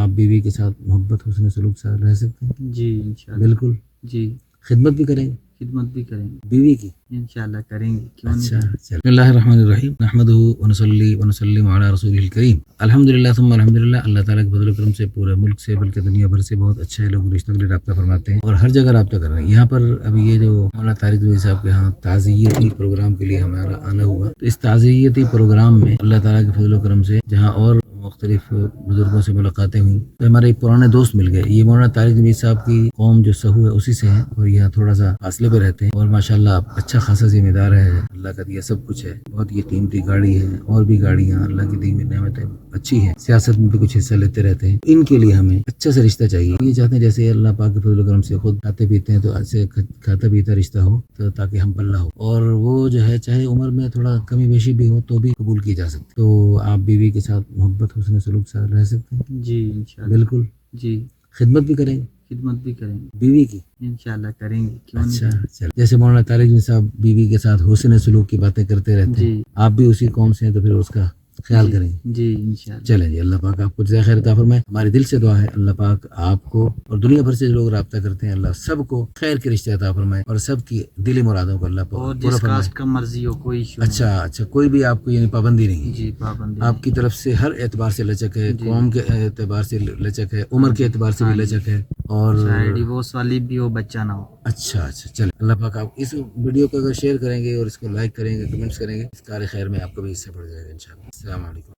آپ بیوی کے ساتھ محبت حسن سلوک سے رہ سکتے ہیں؟ جی انشاءاللہ بالکل. جی خدمت بھی کریں گے خدمت بھی کریں گے بیوی کی؟ انشاءاللہ کریں گے کیوں اچھا نہیں. چل. بسم اللہ الرحمن الرحیم نحمدہ ونصلی ونسلم علی رسول الکریم. الحمدللہ ثم الحمدللہ. اللہ تعالیٰ کے فضل و کرم سے پورے ملک سے بلکہ دنیا بھر سے بہت اچھے لوگ رشتوں کے لیے رابطہ فرماتے ہیں اور ہر جگہ رابطہ کر رہے ہیں. یہاں پر ابھی یہ جو مولانا طارق زوئی صاحب کے یہاں تعزیتی پروگرام کے لیے ہمارا آنا ہوا تو اس تعزیتی پروگرام میں اللہ تعالیٰ کے فضل و کرم سے جہاں اور مختلف بزرگوں سے ملاقاتیں ہوئیں تو ہمارے ایک پرانے دوست مل گئے. یہ مولانا طارق زوئی صاحب کی قوم جو سہو ہے اسی سے ہیں اور یہاں تھوڑا سا فاصلے پہ رہتے ہیں اور ماشاءاللہ اچھا خاصا ذمہ دار ہے. اللہ کا دیا سب کچھ ہے. بہت یہ قیمتی گاڑی ہے اور بھی گاڑیاں اللہ کی دی ہوئی نعمتیں اچھی ہیں. سیاست میں بھی کچھ حصہ لیتے رہتے ہیں. ان کے لیے ہمیں اچھا سا رشتہ چاہیے. یہ چاہتے ہیں جیسے اللہ پاک کے فضل و کرم سے خود کھاتے پیتے ہیں تو ایسے کھاتا پیتا رشتہ ہو تو تاکہ ہم پلہ ہو اور وہ جو ہے چاہے عمر میں تھوڑا کمی بیشی بھی ہو تو بھی قبول کی جا سکتی. تو آپ بیوی کے ساتھ محبت حسن سلوک سے رہ سکتے ہیں؟ جی انشاءاللہ بالکل. جی خدمت بھی کریں گے خدمت بھی کریں گے بیوی کی؟ انشاءاللہ کریں گے کیوں اچھا نہیں. چل. جیسے مولانا طارق زوئی صاحب بیوی کے ساتھ حسن سلوک کی باتیں کرتے رہتے ہیں جی آپ بھی اسی قوم سے ہیں تو پھر اس کا خیال کریں گے. جی انشاءاللہ. چلیں جی. اللہ پاک آپ کو جزائے خیر عطا فرمائے. ہماری دل سے دعا ہے اللہ پاک آپ کو اور دنیا بھر سے جو لوگ رابطہ کرتے ہیں اللہ سب کو خیر کے رشتے عطا فرمائے اور سب کی دلی مرادوں کو اللہ اور پاک جس پورا فرمائے. کاسٹ کا مرضی ہو کوئی ایشو اچھا کوئی بھی آپ کو یعنی پابندی نہیں ہے. جی پابندی آپ کی طرف سے ہر اعتبار سے لچک ہے. جی. قوم کے اعتبار سے لچک ہے. عمر کے اعتبار سے بھی لچک ہے اور چاہے ڈیورس والی بھی ہو بچہ نہ ہو. اچھا چلیں. اللہ پاک آپ اس ویڈیو کو اگر شیئر کریں گے اور اس کو لائک کریں گے کمنٹس کریں گے اس کار خیر میں آپ کو بھی حصہ پڑ جائے گا انشاءاللہ. السلام علیکم.